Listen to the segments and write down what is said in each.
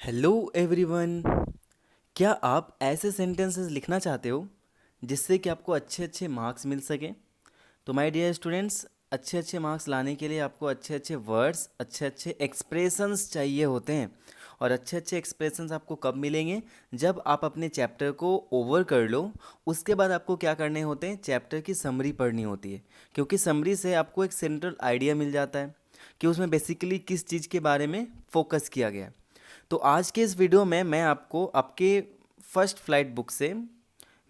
Hello everyone. क्या आप ऐसे सेंटेंसेस लिखना चाहते हो जिससे कि आपको अच्छे अच्छे मार्क्स मिल सकें? तो माय डियर स्टूडेंट्स, अच्छे अच्छे मार्क्स लाने के लिए आपको अच्छे अच्छे वर्ड्स, अच्छे अच्छे एक्सप्रेशंस चाहिए होते हैं। और अच्छे अच्छे एक्सप्रेशंस आपको कब मिलेंगे? जब आप अपने चैप्टर को ओवर कर लो। उसके बाद आपको क्या करने होते हैं? चैप्टर की समरी पढ़नी होती है, क्योंकि समरी से आपको एक सेंट्रल आइडिया मिल जाता है कि उसमें बेसिकली किस चीज़ के बारे में फोकस किया गया है। तो आज के इस वीडियो में मैं आपको आपके फर्स्ट फ्लाइट बुक से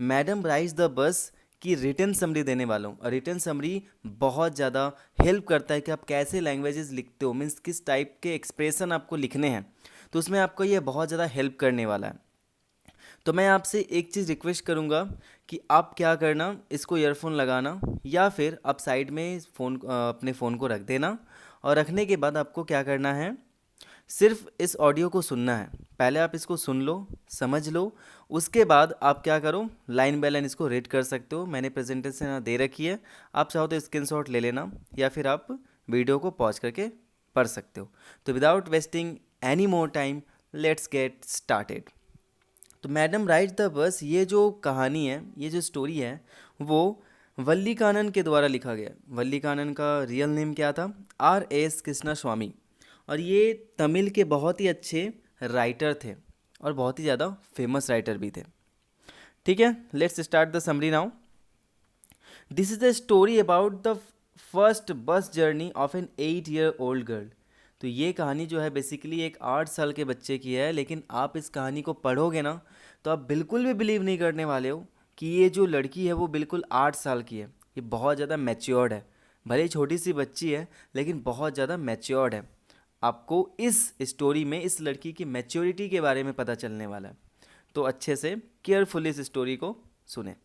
मैडम राइज द बस की रिटन समरी देने वाला हूँ। और रिटन समरी बहुत ज़्यादा हेल्प करता है कि आप कैसे लैंग्वेजेस लिखते हो, मीन्स किस टाइप के एक्सप्रेशन आपको लिखने हैं। तो उसमें आपको ये बहुत ज़्यादा हेल्प करने वाला है। तो मैं आपसे एक चीज़ रिक्वेस्ट करूँगा कि आप क्या करना, इसको ईयरफोन लगाना या फिर आप साइड में अपने फ़ोन को रख देना। और रखने के बाद आपको क्या करना है? सिर्फ इस ऑडियो को सुनना है। पहले आप इसको सुन लो, समझ लो। उसके बाद आप क्या करो, लाइन बाय लाइन इसको रीड कर सकते हो। मैंने प्रेजेंटेशन यहाँ दे रखी है, आप चाहो तो स्क्रीनशॉट ले लेना या फिर आप वीडियो को पॉज करके पढ़ सकते हो। तो without wasting any more time, let's get started. तो मैडम राइट द बस, ये जो कहानी है, ये जो स्टोरी है, वो वल्लीकानन के द्वारा लिखा गया। वल्लीकानन का रियल नेम क्या था? R.S. कृष्णा स्वामी। और ये तमिल के बहुत ही अच्छे राइटर थे और बहुत ही ज़्यादा फेमस राइटर भी थे। ठीक है, let's start the summary now. This is the story about the first bus journey of an 8 year old girl. तो ये कहानी जो है बेसिकली एक 8 साल के बच्चे की है, लेकिन आप इस कहानी को पढ़ोगे ना तो आप बिल्कुल भी बिलीव नहीं करने वाले हो कि ये जो लड़की है वो बिल्कुल 8 साल की है। ये बहुत ज़्यादा मैच्योर्ड है। भले ही छोटी सी बच्ची है लेकिन बहुत ज़्यादा मैच्योर्ड है। आपको इस स्टोरी में इस लड़की की मैच्योरिटी के बारे में पता चलने वाला है। तो अच्छे से केयरफुली इस स्टोरी को सुने।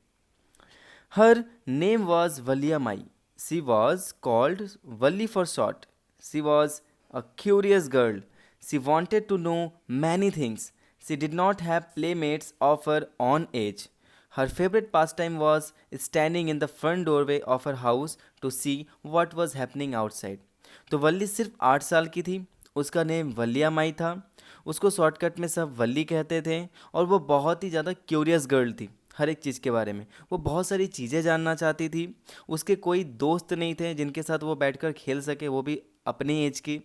Her name was Valiamai. She was called Valli for short. She was a curious girl. She wanted to know many things. She did not have playmates of her own age. Her favorite pastime was standing in the front doorway of her house to see what was happening outside. तो वल्ली सिर्फ 8 साल की थी। उसका name वल्लिया माई था। उसको shortcut में सब वल्ली कहते थे। और वो बहुत ही ज़्यादा क्यूरियस गर्ल थी हर एक चीज़ के बारे में। वो बहुत सारी चीज़ें जानना चाहती थी। उसके कोई दोस्त नहीं थे जिनके साथ वो बैठकर खेल सके, वो भी अपनी एज की।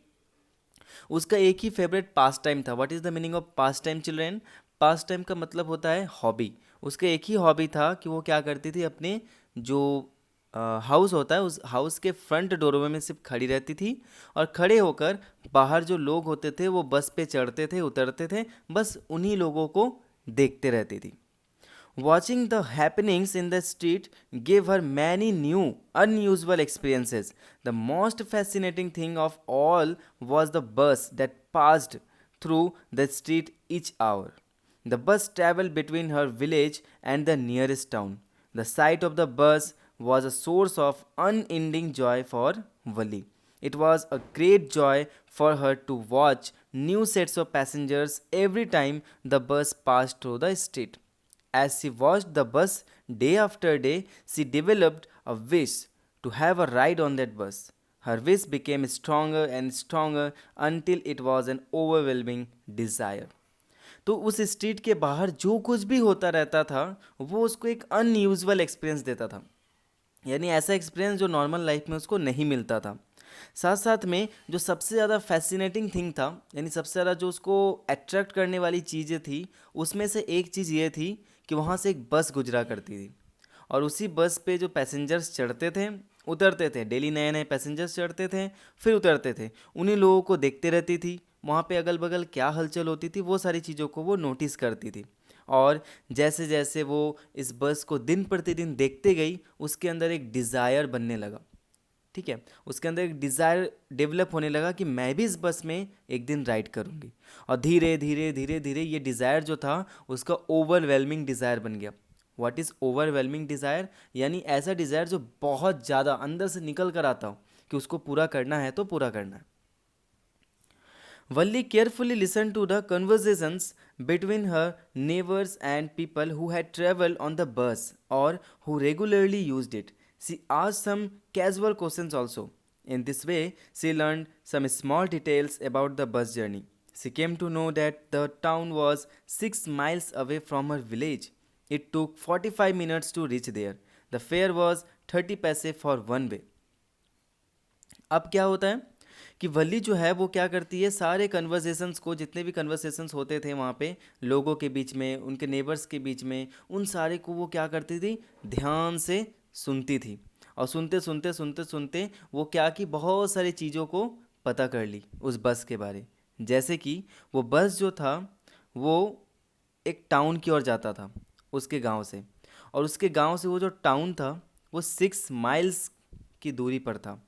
उसका एक ही फेवरेट पास टाइम था। What is the meaning of pass time children? Pass time का मतलब होता है हॉबी। उसका एक ही हॉबी था कि वो क्या करती थी, अपने जो हाउस होता है उस हाउस के फ्रंट डोरवे में सिर्फ खड़ी रहती थी। और खड़े होकर बाहर जो लोग होते थे वो बस पे चढ़ते थे, उतरते थे, बस उन्हीं लोगों को देखते रहती थी। Watching the happenings in the street gave her many new, unusual experiences. The most fascinating thing of all was the bus that passed through the street each hour. The bus traveled between her village and the nearest town. The sight of the bus was a source of unending joy for Vali. It was a great joy for her to watch new sets of passengers every time the bus passed through the street. As she watched the bus day after day, she developed a wish to have a ride on that bus. Her wish became stronger and stronger until it was an overwhelming desire. तो उस street के बाहर जो कुछ भी होता रहता था वो उसको एक अनयूजुअल एक्सपीरियंस देता था। यानी ऐसा एक्सपीरियंस जो नॉर्मल लाइफ में उसको नहीं मिलता था। साथ साथ में जो सबसे ज़्यादा फैसिनेटिंग थिंग था, यानी सबसे ज़्यादा जो उसको अट्रैक्ट करने वाली चीज़ें थी, उसमें से एक चीज़ ये थी कि वहाँ से एक बस गुजरा करती थी। और उसी बस पे जो पैसेंजर्स चढ़ते थे, उतरते थे, डेली नए नए पैसेंजर्स चढ़ते थे, फिर उतरते थे, उन्हीं लोगों को देखते रहती थी। वहाँ पे अगल बगल क्या हलचल होती थी वो सारी चीज़ों को वो नोटिस करती थी। और जैसे जैसे वो इस बस को दिन प्रतिदिन देखते गई, उसके अंदर एक डिज़ायर बनने लगा। ठीक है, उसके अंदर एक डिज़ायर डेवलप होने लगा कि मैं भी इस बस में एक दिन राइड करूँगी। और धीरे धीरे धीरे धीरे ये डिज़ायर जो था उसका ओवरवेलमिंग डिज़ायर बन गया। What is overwhelming desire? यानी ऐसा डिज़ायर जो बहुत ज़्यादा अंदर से निकल कर आता हो कि उसको पूरा करना है तो पूरा करना है। Valli carefully listened to the conversations between her neighbors and people who had traveled on the bus or who regularly used it. She asked some casual questions also. In this way, she learned some small details about the bus journey. She came to know that the town was 6 miles away from her village. It took 45 minutes to reach there. The fare was 30 पैसे for one way. अब क्या होता है कि वली जो है वो क्या करती है, सारे कन्वर्सेशंस को, जितने भी कन्वर्सेशंस होते थे वहाँ पे लोगों के बीच में, उनके नेबर्स के बीच में, उन सारे को वो क्या करती थी, ध्यान से सुनती थी। और सुनते सुनते सुनते सुनते वो क्या कि बहुत सारी चीज़ों को पता कर ली उस बस के बारे। जैसे कि वो बस जो था वो एक टाउन की ओर जाता था उसके गांव से, और उसके गांव से वो जो टाउन था वो 6 माइल्स की दूरी पर था।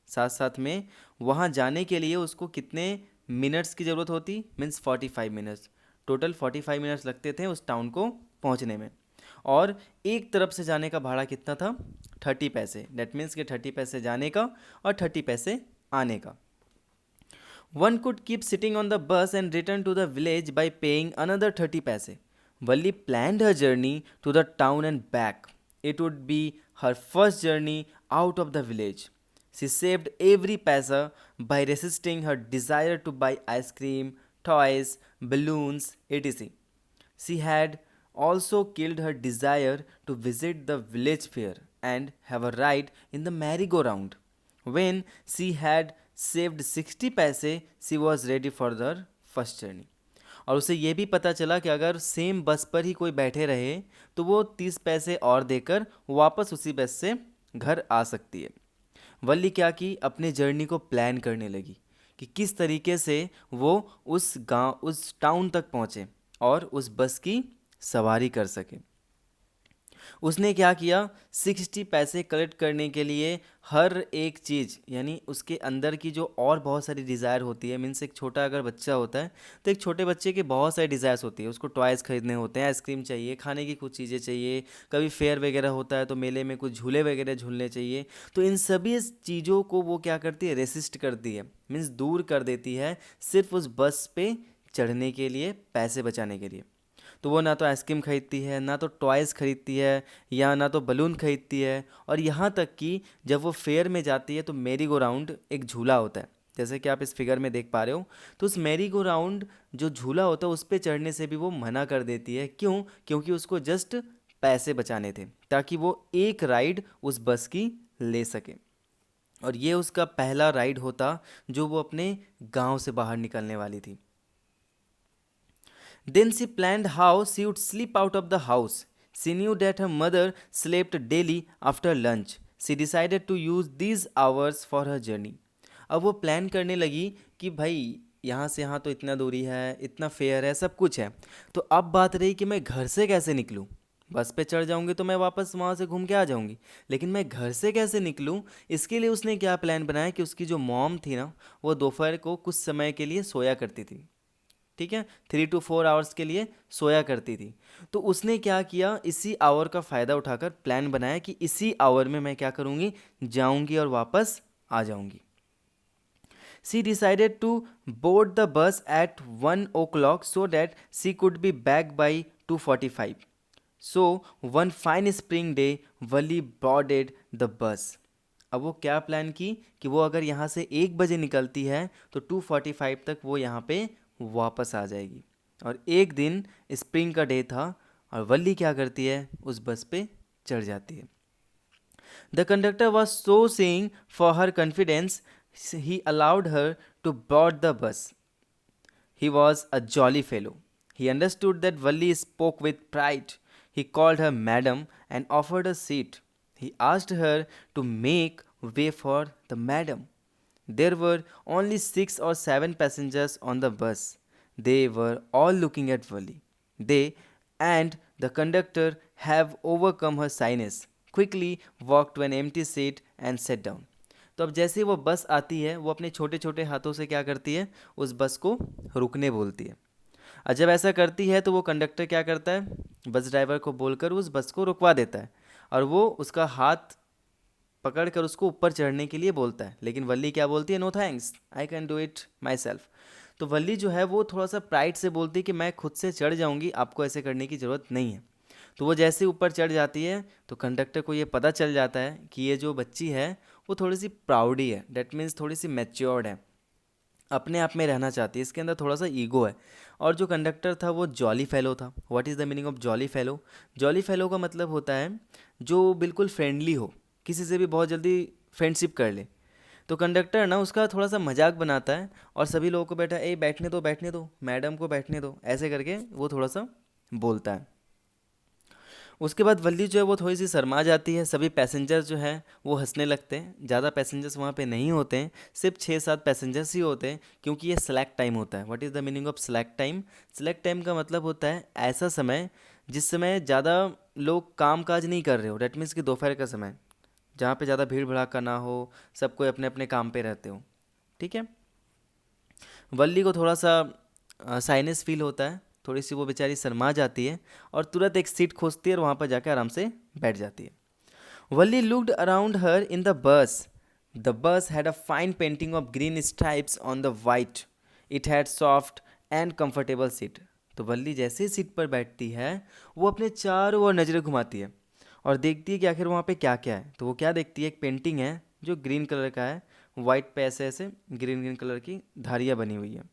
साथ साथ में वहाँ जाने के लिए उसको कितने मिनट्स की ज़रूरत होती, मीन्स 45 मिनट्स, टोटल 45 मिनट्स लगते थे उस टाउन को पहुँचने में। और एक तरफ से जाने का भाड़ा कितना था, 30 पैसे। डेट मीन्स कि 30 पैसे जाने का और 30 पैसे आने का। One could keep sitting on the bus and return to the village by paying another 30 paise. Valli planned her journey to the town and back. It would be her first journey out of the village. She saved every paisa by resisting her desire to buy ice cream, toys, balloons, etc. She had also killed her desire to visit the village fair and have a ride in the merry-go-round. When she had saved 60 पैसे, she was ready for their first journey. और उसे ये भी पता चला कि अगर same बस पर ही कोई बैठे रहे तो वो 30 पैसे और देकर वापस उसी बस से घर आ सकती है। वल्ली क्या की, अपने जर्नी को प्लान करने लगी कि किस तरीके से वो उस गांव, उस टाउन तक पहुँचे और उस बस की सवारी कर सके। उसने क्या किया, 60 पैसे कलेक्ट करने के लिए हर एक चीज़, यानी उसके अंदर की जो और बहुत सारी डिज़ायर होती है, मीन्स एक छोटा अगर बच्चा होता है तो एक छोटे बच्चे के बहुत सारी डिज़ायर्स होती है। उसको टॉयज़ खरीदने होते हैं, आइसक्रीम चाहिए, खाने की कुछ चीज़ें चाहिए, कभी फेयर वगैरह होता है तो मेले में कुछ झूले वगैरह झूलने चाहिए। तो इन सभी चीज़ों को वो क्या करती है, रेसिस्ट करती है, मीन्स दूर कर देती है, सिर्फ उस बस पे चढ़ने के लिए, पैसे बचाने के लिए। तो वो ना तो आइसक्रीम खरीदती है, ना तो टॉयज़ खरीदती है, या ना तो बलून खरीदती है। और यहाँ तक कि जब वो फेयर में जाती है तो मैरी गो राउंड एक झूला होता है, जैसे कि आप इस फिगर में देख पा रहे हो। तो उस मैरी गो राउंड जो झूला होता है उस पर चढ़ने से भी वो मना कर देती है। क्यों? क्योंकि उसको जस्ट पैसे बचाने थे ताकि वो एक राइड उस बस की ले सके। और ये उसका पहला राइड होता जो वो अपने गांव से बाहर निकलने वाली थी। Then she planned how she would sleep out of the house. She knew that her mother slept daily after lunch. She decided to use these hours for her journey. अब वो प्लान करने लगी कि भाई यहाँ से यहाँ तो इतना दूरी है, इतना फेयर है, सब कुछ है, तो अब बात रही कि मैं घर से कैसे निकलूँ। बस पे चढ़ जाऊंगी तो मैं वापस वहाँ से घूम के आ जाऊंगी, लेकिन मैं घर से कैसे निकलूँ। इसके लिए उसने क्या प्लान बनाया कि उसकी जो मॉम थी ना, वो दोपहर को कुछ समय के लिए सोया करती थी, ठीक है, 3 to 4 आवर्स के लिए सोया करती थी। तो उसने क्या किया, इसी आवर का फ़ायदा उठाकर प्लान बनाया कि इसी आवर में मैं क्या करूँगी, जाऊँगी और वापस आ जाऊँगी। She decided to board the bus at 1 o'clock so that she could be back by 2:45. So one fine spring day, Wali boarded the bus. अब वो क्या प्लान की कि वो अगर यहाँ से 1 बजे निकलती है तो 2:45 तक वो यहाँ पे वापस आ जाएगी। और एक दिन स्प्रिंग का डे था और वल्ली क्या करती है, उस बस पे चढ़ जाती है। The conductor was so saying for her confidence he allowed her to board the bus. He was a jolly fellow. He understood that Valli spoke with pride. He called her madam and offered a seat. He asked her to make way for the madam. There were only 6 or 7 passengers on the bus. They were all looking at Valli. They and the conductor have overcome her shyness. Quickly walked to an empty seat and sat down. तो अब जैसे ही वो बस आती है वो अपने छोटे छोटे हाथों से क्या करती है, उस बस को रुकने बोलती है। और जब ऐसा करती है तो वो कंडक्टर क्या करता है, बस ड्राइवर को बोलकर उस बस को रुकवा देता है और वो उसका हाथ पकड़कर उसको ऊपर चढ़ने के लिए बोलता है। लेकिन वल्ली क्या बोलती है, no thanks, I can do it myself. तो वल्ली जो है वो थोड़ा सा प्राइड से बोलती है कि मैं खुद से चढ़ जाऊँगी, आपको ऐसे करने की ज़रूरत नहीं है। तो वो जैसे ऊपर चढ़ जाती है तो कंडक्टर को ये पता चल जाता है कि ये जो बच्ची है वो थोड़ी सी प्राउडी है, डेट मीन्स थोड़ी सी मैच्योर्ड है। अपने आप में रहना चाहती है, इसके अंदर थोड़ा सा ईगो है। और जो कंडक्टर था वो जॉली फेलो था। What is the meaning of jolly fellow? Jolly fellow का मतलब होता है जो बिल्कुल फ्रेंडली हो, किसी से भी बहुत जल्दी फ्रेंडशिप कर ले। तो कंडक्टर ना उसका थोड़ा सा मजाक बनाता है और सभी लोगों को बैठा, ए बैठने दो मैडम को बैठने दो, ऐसे करके वो थोड़ा सा बोलता है। उसके बाद वल्ली जो है वो थोड़ी सी शर्मा जाती है। सभी पैसेंजर जो हैं वो हंसने लगते हैं। ज़्यादा पैसेंजर्स वहाँ पे नहीं होते हैं, सिर्फ 6-7 पैसेंजर्स ही होते हैं, क्योंकि ये सेलेक्ट टाइम होता है। What is the meaning of select time? Select time का मतलब होता है ऐसा समय जिस समय ज़्यादा लोग काम काज नहीं कर रहे हो। डेट मीन्स कि दोपहर का समय, जहाँ पे ज़्यादा भीड़ भड़ाका ना हो, सब कोई अपने अपने काम पे रहते हो। ठीक है। वल्ली को थोड़ा सा साइनस फील होता है, थोड़ी सी वो बेचारी शर्मा जाती है और तुरंत एक सीट खोजती है और वहाँ पर जाकर आराम से बैठ जाती है। Valli looked around her in the bus. The bus had a fine painting of green stripes on the white. It had soft and comfortable seat. तो वल्ली जैसे ही सीट पर बैठती है वो अपने चारों ओर नज़रें घुमाती है और देखती है कि आखिर वहाँ पे क्या क्या है। तो वो क्या देखती है, एक पेंटिंग है जो ग्रीन कलर का है, वाइट पे ऐसे ऐसे ग्रीन ग्रीन कलर की धारियाँ बनी हुई है।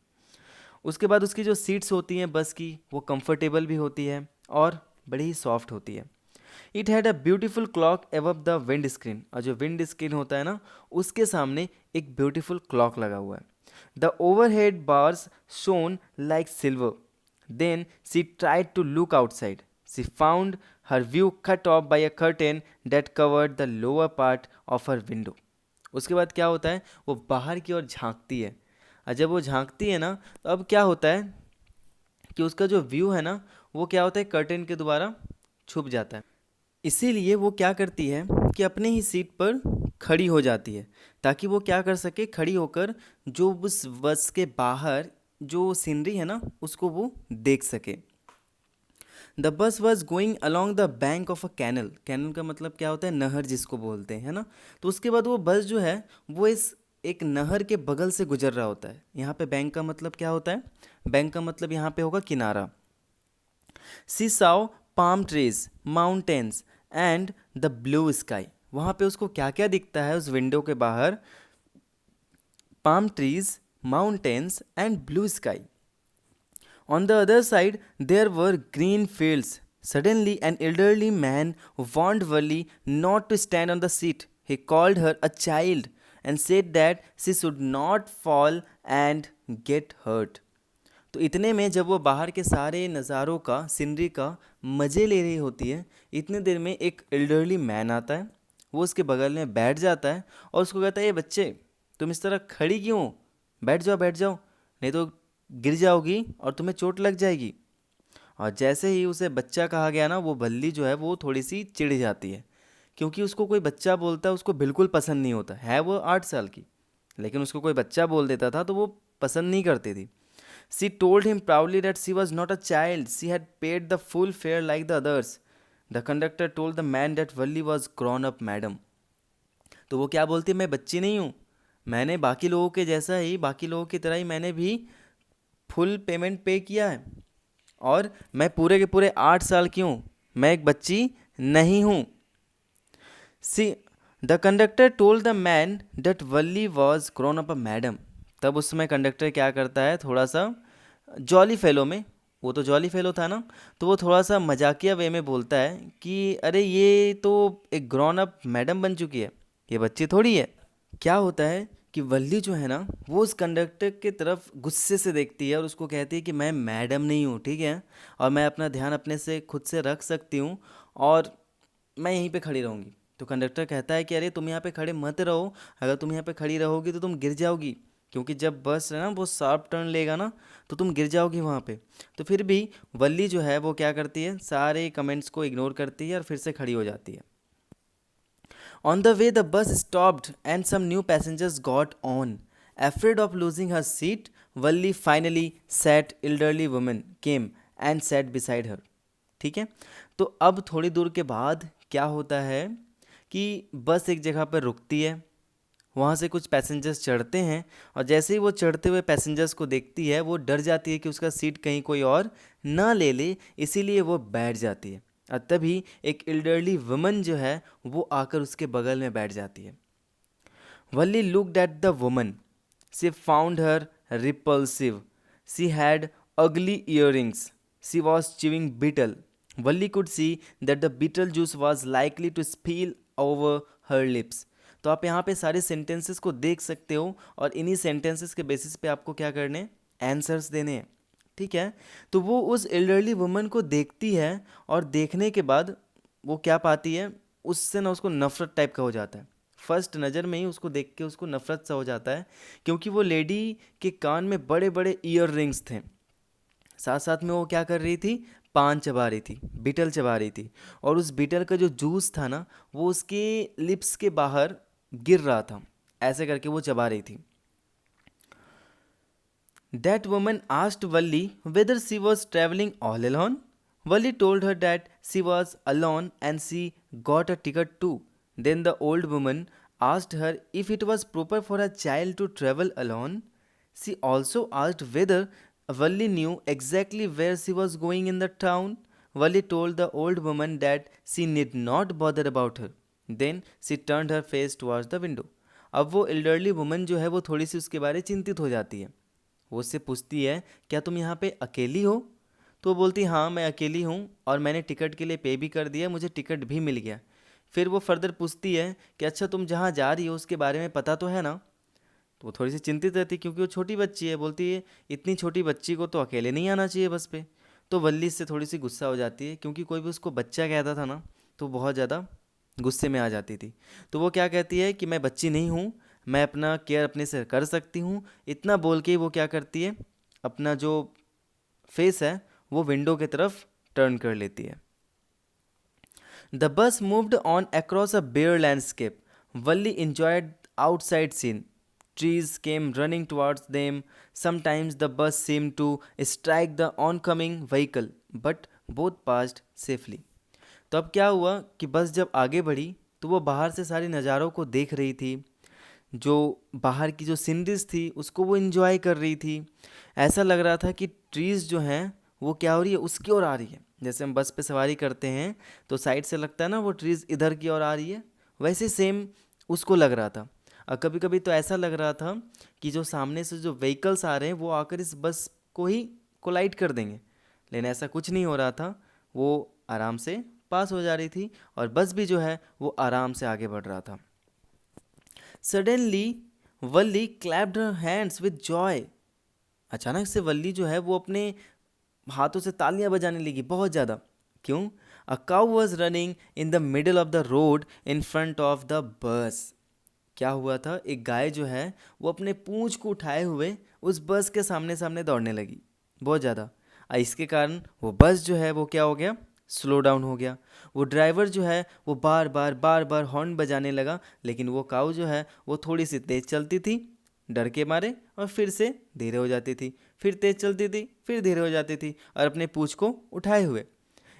उसके बाद उसकी जो सीट्स होती हैं बस की, वो कंफर्टेबल भी होती है और बड़ी ही सॉफ्ट होती है। It had a beautiful clock above the wind screen. और जो विंड स्क्रीन होता है ना, उसके सामने एक ब्यूटीफुल क्लॉक लगा हुआ है। The overhead bars shone like silver. Then she tried to look outside. She found her view cut off by a curtain that covered the lower part of her window. उसके बाद क्या होता है, वो बाहर की ओर झांकती है। और जब वो झांकती है ना, तो अब क्या होता है कि उसका जो व्यू है ना, वो क्या होता है, कर्टेन के द्वारा छुप जाता है। इसीलिए वो क्या करती है कि अपने ही सीट पर खड़ी हो जाती है, ताकि वो क्या कर सके, खड़ी होकर जो उस बस के बाहर जो सीनरी है ना उसको वो देख सके। The bus was going along the bank of a canal. Canal का मतलब क्या होता है, नहर जिसको बोलते हैं, है ना। तो उसके बाद वो बस जो है वो इस एक नहर के बगल से गुजर रहा होता है। यहाँ पे बैंक का मतलब क्या होता है, बैंक का मतलब यहाँ पे होगा किनारा। She saw palm trees, mountains and the blue sky. वहाँ पे उसको क्या क्या दिखता है उस विंडो के बाहर, palm trees, mountains and blue sky. On the other side, there were green fields. Suddenly, an elderly man warned Wally not to stand on the seat. He called her a child and said that she should not fall and get hurt. तो इतने में जब वो बाहर के सारे नज़ारों का, scenery का मज़े ले रही होती है, इतने देर में एक एल्डरली मैन आता है। वो उसके बगल में बैठ जाता है और उसको कहता है, ये बच्चे तुम इस तरह खड़ी क्यों हो? बैठ जाओ, नहीं तो गिर जाओगी और तुम्हें चोट लग जाएगी। और जैसे ही उसे बच्चा कहा गया ना, वो बल्ली जो है वो थोड़ी सी चिढ़ जाती है, क्योंकि उसको कोई बच्चा बोलता है उसको बिल्कुल पसंद नहीं होता है। वो 8 साल की, लेकिन उसको कोई बच्चा बोल देता था तो वो पसंद नहीं करती थी। She told him proudly that she was not a child, she had paid the full fare like the others. The conductor told the man that Valli was grown up madam. तो वो क्या बोलती है, मैं बच्ची नहीं हूँ, मैंने बाकी लोगों के जैसा ही, बाकी लोगों की तरह ही मैंने भी फुल पेमेंट पे किया है और मैं पूरे के पूरे 8 साल की हूँ, मैं एक बच्ची नहीं हूँ। See the conductor told the man that Valli was grown up a madam. तब उस समय कंडक्टर क्या करता है, थोड़ा सा जॉली फेलो में, वो तो जॉली फेलो था ना, तो वो थोड़ा सा मजाकिया वे में बोलता है कि अरे ये तो एक ग्रोन अप मैडम बन चुकी है, ये बच्ची थोड़ी है। क्या होता है कि वल्ली जो है ना, वो उस कंडक्टर की तरफ गुस्से से देखती है और उसको कहती है कि मैं मैडम नहीं हूँ, ठीक है, और मैं अपना ध्यान अपने से खुद से रख सकती हूँ और मैं यहीं पे खड़ी रहूँगी। तो कंडक्टर कहता है कि अरे तुम यहाँ पे खड़े मत रहो, अगर तुम यहाँ पे खड़ी रहोगी तो तुम गिर जाओगी, क्योंकि जब बस है ना वो शार्प टर्न लेगा ना तो तुम गिर जाओगी वहाँ पे। तो फिर भी वल्ली जो है वो क्या करती है, सारे कमेंट्स को इग्नोर करती है और फिर से खड़ी हो जाती है। On the way, the bus stopped and some new passengers got on. Afraid of losing her seat, Valli finally sat. Elderly woman came and sat beside her. ठीक है। तो अब थोड़ी दूर के बाद क्या होता है कि बस एक जगह पर रुकती है, वहाँ से कुछ पैसेंजर्स चढ़ते हैं और जैसे ही वो चढ़ते हुए पैसेंजर्स को देखती है वो डर जाती है कि उसका सीट कहीं कोई और ना ले ले, इसीलिए वो बैठ जाती है। और तभी एक एल्डरली वुमन जो है वो आकर उसके बगल में बैठ जाती है। Valli looked at the woman, she found her repulsive. She had ugly earrings. She was chewing betel. Valli could see that the betel juice was likely to spill over her lips. तो आप यहाँ पे सारे सेंटेंसेस को देख सकते हो और इन्हीं सेंटेंसेस के बेसिस पे आपको क्या करने हैं, आंसर्स देने हैं। ठीक है, तो वो उस एल्डरली वुमन को देखती है और देखने के बाद वो क्या पाती है, उससे ना उसको नफरत टाइप का हो जाता है। फर्स्ट नज़र में ही उसको देख के उसको नफरत सा हो जाता है, क्योंकि वो लेडी के कान में बड़े बड़े ईयर रिंग्स थे, साथ साथ में वो क्या कर रही थी, पान चबा रही थी, बीटल चबा रही थी, और उस बीटल का जो जूस था ना वो उसके लिप्स के बाहर गिर रहा था, ऐसे करके वो चबा रही थी। That woman asked Valli whether she was traveling all alone. Valli told her that she was alone and she got a ticket too. Then the old woman asked her if it was proper for a child to travel alone. She also asked whether Valli knew exactly where she was going in the town. Valli told the old woman that she need not bother about her. Then she turned her face towards the window. अब वो elderly woman जो है वो थोड़ी सी उसके बारे में चिंतित हो जाती है। वो उससे पूछती है, क्या तुम यहाँ पे अकेली हो? तो वो बोलती हाँ मैं अकेली हूँ और मैंने टिकट के लिए पे भी कर दिया, मुझे टिकट भी मिल गया। फिर वो फर्दर पूछती है कि अच्छा तुम जहाँ जा रही हो उसके बारे में पता तो है ना? तो वो थोड़ी सी चिंतित रहती है, क्योंकि वो छोटी बच्ची है। बोलती है इतनी छोटी बच्ची को तो अकेले नहीं आना चाहिए बस पे। तो वल्ली इससे थोड़ी सी गुस्सा हो जाती है, क्योंकि कोई भी उसको बच्चा कहता था ना तो बहुत ज़्यादा गुस्से में आ जाती थी। तो वो क्या कहती है कि मैं बच्ची नहीं हूँ, मैं अपना केयर अपने से कर सकती हूँ। इतना बोल के वो क्या करती है, अपना जो फेस है वो विंडो की तरफ टर्न कर लेती है। The bus moved on across a bare landscape. Valli enjoyed outside scene. Trees came running towards them. Sometimes the bus seemed to strike the oncoming vehicle, but both passed safely. तो अब क्या हुआ कि बस जब आगे बढ़ी तो वो बाहर से सारे नज़ारों को देख रही थी, जो बाहर की जो सीनरीज थी उसको वो इन्जॉय कर रही थी। ऐसा लग रहा था कि ट्रीज़ जो हैं वो क्या हो रही है, उसकी ओर आ रही है। जैसे हम बस पे सवारी करते हैं तो साइड से लगता है ना वो ट्रीज़ इधर की ओर आ रही है, वैसे सेम उसको लग रहा था। और कभी कभी तो ऐसा लग रहा था कि जो सामने से जो व्हीकल्स आ रहे हैं वो आकर इस बस को ही कोलाइड कर देंगे, लेकिन ऐसा कुछ नहीं हो रहा था। वो आराम से पास हो जा रही थी और बस भी जो है वो आराम से आगे बढ़ रहा था। Suddenly Valli clapped her hands with Joy. अचानक से वल्ली जो है वो अपने हाथों से तालियां बजाने लगी बहुत ज़्यादा। क्यों? A cow was running in the middle of the road in front of the bus. क्या हुआ था, एक गाय जो है वो अपने पूंछ को उठाए हुए उस बस के सामने सामने दौड़ने लगी बहुत ज़्यादा। इसके कारण वो बस जो है वो क्या हो गया, स्लो डाउन हो गया। वो ड्राइवर जो है वो बार बार हॉर्न बजाने लगा, लेकिन वो काऊ जो है वो थोड़ी सी तेज़ चलती थी डर के मारे और फिर से धीरे हो जाती थी, फिर तेज़ चलती थी फिर धीरे हो जाती थी और अपने पूंछ को उठाए हुए।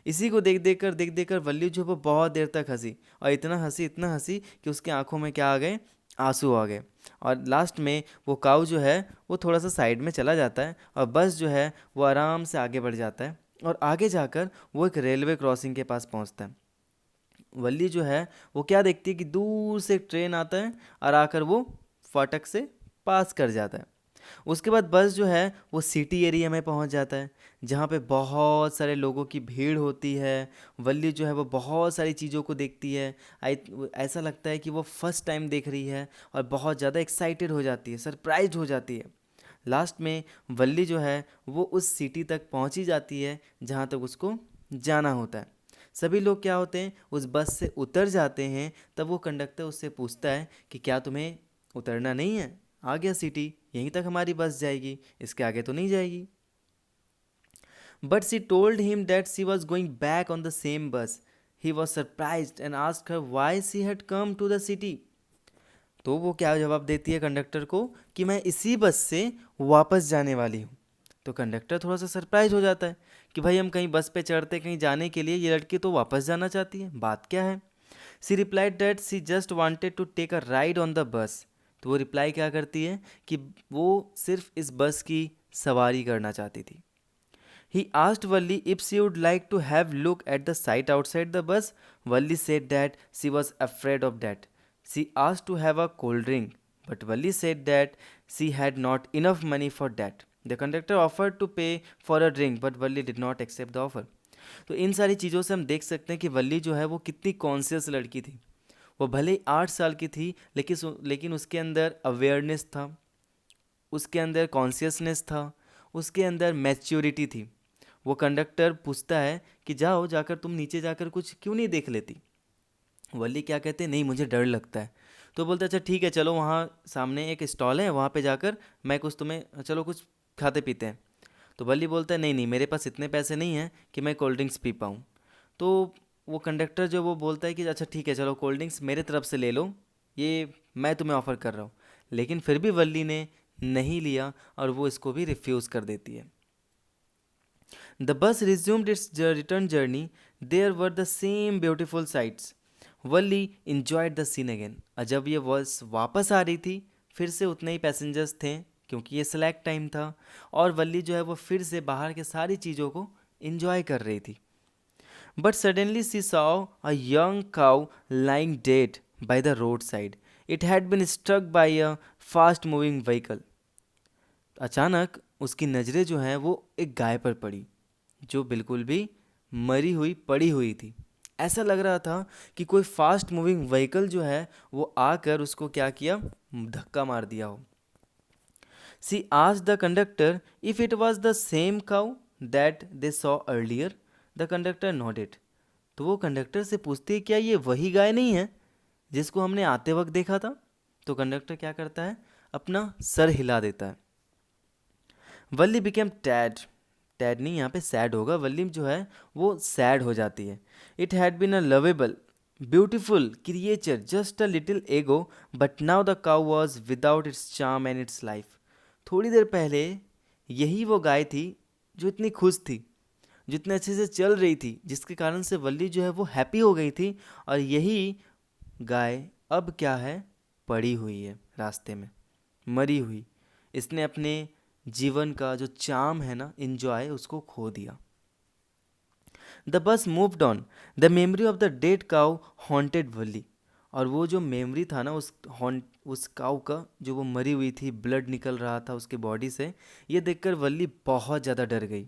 इसी को देख देख कर वल्ली जो वो बहुत देर तक हंसी और इतना हंसी कि उसकी आंखों में क्या आ गए, आंसू आ गए। और लास्ट में वो काऊ जो है वो थोड़ा सा साइड में चला जाता है और बस जो है वो आराम से आगे बढ़ जाता है और आगे जाकर वो एक रेलवे क्रॉसिंग के पास पहुंचता है। वल्ली जो है वो क्या देखती है कि दूर से एक ट्रेन आता है और आकर वो फाटक से पास कर जाता है। उसके बाद बस जो है वो सिटी एरिया में पहुंच जाता है, जहाँ पे बहुत सारे लोगों की भीड़ होती है। वल्ली जो है वो बहुत सारी चीज़ों को देखती है। ऐसा लगता है कि वो फर्स्ट टाइम देख रही है और बहुत ज़्यादा एक्साइटेड हो जाती है, सरप्राइज्ड हो जाती है। लास्ट में वल्ली जो है वो उस सिटी तक पहुंची जाती है जहाँ तक उसको जाना होता है। सभी लोग क्या होते हैं, उस बस से उतर जाते हैं। तब वो कंडक्टर उससे पूछता है कि क्या तुम्हें उतरना नहीं है, आ गया सिटी, यहीं तक हमारी बस जाएगी, इसके आगे तो नहीं जाएगी। But she told him that she was going back on the same bus. He was surprised and asked her why she had come to the city. तो वो क्या जवाब देती है कंडक्टर को कि मैं इसी बस से वापस जाने वाली हूँ। तो कंडक्टर थोड़ा सा सरप्राइज हो जाता है कि भाई हम कहीं बस पे चढ़ते कहीं जाने के लिए, ये लड़की तो वापस जाना चाहती है, बात क्या है। She replied that she just wanted to take a ride on the bus. तो वो रिप्लाई क्या करती है कि वो सिर्फ इस बस की सवारी करना चाहती थी। He asked Valli if she would like to have look at the sight outside the bus. Valli said that she was afraid of that. She asked to have a cold drink. but Valli said that she had not enough money for that. The conductor offered to pay for a drink, but Valli did not accept the offer. तो इन सारी चीज़ों से हम देख सकते हैं कि वल्ली जो है वो कितनी कॉन्शियस लड़की थी। वो भले ही 8 साल की थी, लेकिन उसके अंदर अवेयरनेस था, उसके अंदर कॉन्शियसनेस था, उसके अंदर मैच्योरिटी थी। वो कंडक्टर पूछता है कि जाओ जाकर तुम नीचे जाकर कुछ क्यों नहीं देख लेती। वल्ली क्या कहते हैं, नहीं मुझे डर लगता है। तो बोलते अच्छा ठीक है, चलो वहाँ सामने एक स्टॉल है, वहाँ पे जाकर मैं कुछ तुम्हें, चलो कुछ खाते पीते हैं। तो वल्ली बोलता है नहीं नहीं, मेरे पास इतने पैसे नहीं हैं कि मैं कोल्ड ड्रिंक्स पी पाऊँ। तो वो कंडक्टर जो वो बोलता है कि अच्छा ठीक है, चलो कोल्ड ड्रिंक्स मेरे तरफ से ले लो, ये मैं तुम्हें ऑफ़र कर रहा हूँ। लेकिन फिर भी वल्ली ने नहीं लिया और वो इसको भी रिफ्यूज़ कर देती है। The bus resumed its return journey. There were the same beautiful sights. Valli enjoyed the scene again. और जब ये बस वापस आ रही थी, फिर से उतने ही पैसेंजर्स थे, क्योंकि ये सेलेक्ट टाइम था, और वल्ली जो है वो फिर से बाहर के सारी चीज़ों को इंजॉय कर रही थी। But suddenly she saw a young cow lying dead by the road side. It had been struck by a fast moving vehicle. अचानक उसकी नज़रें जो हैं वो एक गाय पर पड़ी, जो बिल्कुल भी मरी हुई पड़ी हुई थी। ऐसा लग रहा था कि कोई फास्ट मूविंग व्हीकल जो है वो आकर उसको क्या किया, धक्का मार दिया हो। She asked the conductor if it was the same cow that they saw earlier. The conductor nodded. तो वो कंडक्टर से पूछती है क्या ये वही गाय नहीं है जिसको हमने आते वक्त देखा था। तो कंडक्टर क्या करता है, अपना सर हिला देता है। वल्ली बिकेम टैड। टैड नहीं, यहाँ पे सैड होगा। वल्ली जो है वो सैड हो जाती है। It had been a lovable beautiful creature just a little ago, but now the cow was without its charm and its life. थोड़ी देर पहले यही वो गाय थी जो इतनी खुश थी, जितने अच्छे से चल रही थी, जिसके कारण से वल्ली जो है वो हैप्पी हो गई थी। और यही गाय अब क्या है, पड़ी हुई है रास्ते में, मरी हुई। इसने अपने जीवन का जो चार्म है ना, इंजॉय, उसको खो दिया। The bus moved on. The memory of the dead cow haunted Valli. और वो जो मेमोरी था ना उस काउ का, जो वो मरी हुई थी, ब्लड निकल रहा था उसके बॉडी से, ये देखकर वल्ली बहुत ज़्यादा डर गई।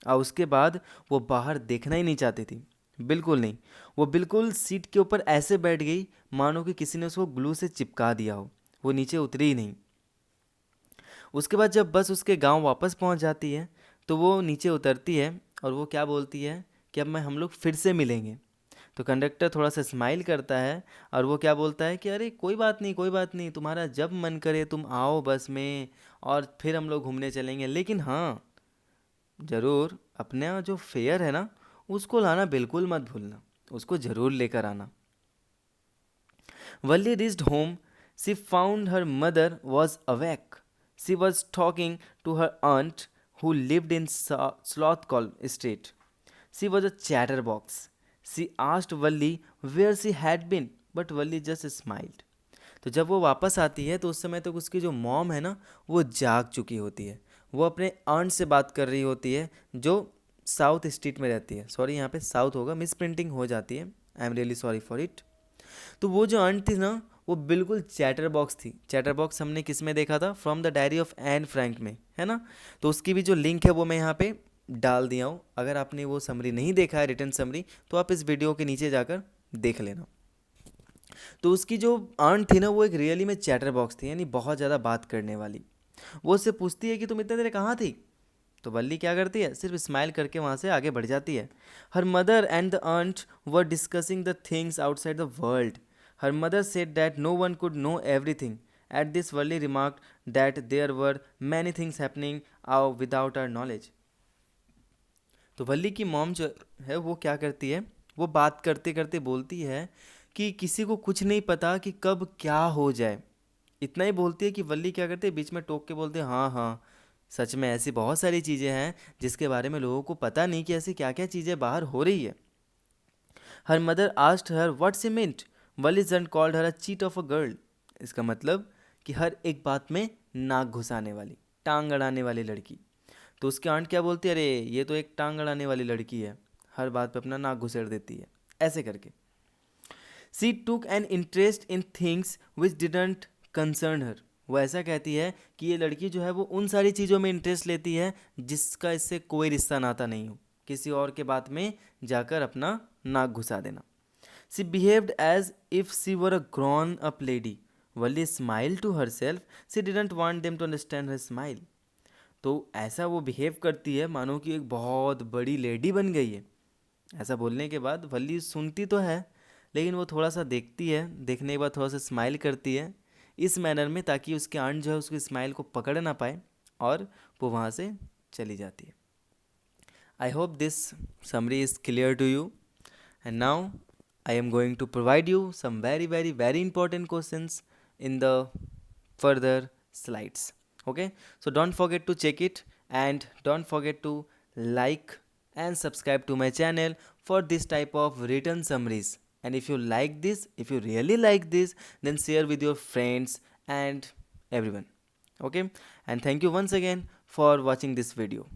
और उसके बाद वो बाहर देखना ही नहीं चाहती थी, बिल्कुल नहीं। वो बिल्कुल सीट के ऊपर ऐसे बैठ गई मानो कि किसी ने उसको ग्लू से चिपका दिया हो, वो नीचे उतरी ही नहीं। उसके बाद जब बस उसके गांव वापस पहुंच जाती है, तो वो नीचे उतरती है और वो क्या बोलती है कि अब मैं हम लोग फिर से मिलेंगे। तो कंडक्टर थोड़ा सा स्माइल करता है और वो क्या बोलता है कि अरे कोई बात नहीं, कोई बात नहीं, तुम्हारा जब मन करे तुम आओ बस में और फिर हम लोग घूमने चलेंगे। लेकिन हाँ, ज़रूर अपना जो फेयर है ना, उसको लाना बिल्कुल मत भूलना, उसको ज़रूर लेकर आना। Valli reached home. She found her mother was awake. She was talking to her aunt who lived in Slothcall Street. She was a chatterbox. She asked Valli where she had been, but Valli just smiled. तो जब वो वापस आती है तो उस समय तक उसकी जो मॉम है ना, वो जाग चुकी होती है। वो अपने आंट से बात कर रही होती है जो साउथ स्ट्रीट में रहती है। सॉरी, यहाँ पे साउथ होगा, मिस प्रिंटिंग हो जाती है, I am really sorry for it. तो वो जो आंट थी ना, वो बिल्कुल चैटर बॉक्स थी। चैटर बॉक्स हमने किस में देखा था, from the diary of Anne Frank में, है ना। तो उसकी भी जो लिंक है वो मैं यहाँ पे डाल दिया हूँ। अगर आपने वो समरी नहीं देखा है, रिटर्न समरी, तो आप इस वीडियो के नीचे जाकर देख लेना। तो उसकी जो आंट थी ना, वो एक रियली में चैटर बॉक्स थी, यानी बहुत ज़्यादा बात करने वाली। वो उससे पूछती है कि तुम इतने देर कहाँ थी। तो वल्ली क्या करती है, सिर्फ स्माइल करके वहाँ से आगे बढ़ जाती है। Her mother and the aunt were discussing the things outside the world. Her mother said that no one could know everything. At this Valli remarked that there were many things happening without our knowledge. तो वल्ली की mom जो है वो क्या करती है, वो बात करते करते बोलती है कि किसी को कुछ नहीं पता कि कब क्या हो जाए। इतना ही बोलती है कि वल्ली क्या करते हैं, बीच में टोक के बोलते हैं हाँ हाँ, सच में ऐसी बहुत सारी चीज़ें हैं जिसके बारे में लोगों को पता नहीं कि ऐसी क्या क्या चीज़ें बाहर हो रही है। Her mother asked her what she meant. Valli just called her a cheat of a girl. इसका मतलब कि हर एक बात में नाक घुसाने वाली, टांग अड़ाने वाली लड़की। तो उसकी आंट क्या बोलती है, अरे ये तो एक टांग अड़ाने वाली लड़की है, हर बात पे अपना नाक घुसेड़ देती है, ऐसे करके। She took an interest in things which didn't concern her. वो ऐसा कहती है कि ये लड़की जो है वो उन सारी चीज़ों में इंटरेस्ट लेती है जिसका इससे कोई रिश्ता नाता नहीं हो, किसी और के बात में जाकर अपना नाक घुसा देना। She behaved as if she were a grown up lady. Valli smile to herself, she didn't want them to understand her smile. तो ऐसा वो बिहेव करती है मानो कि एक बहुत बड़ी लेडी बन गई है। ऐसा बोलने के बाद वल्ली सुनती तो है, लेकिन वो थोड़ा सा देखती है, देखने के बाद थोड़ा सा स्माइल करती है इस मैनर में, ताकि उसके आंट जो है उसकी स्माइल को पकड़ ना पाए, और वो वहाँ से चली जाती है। I hope this summary is clear to you, and now I am going to provide you some very important questions in the further slides. Okay, so don't forget to check it, and don't forget to like and subscribe to my channel for this type of written summaries. And if you like this, if you really like this, then share with your friends and everyone. Okay, and thank you once again for watching this video.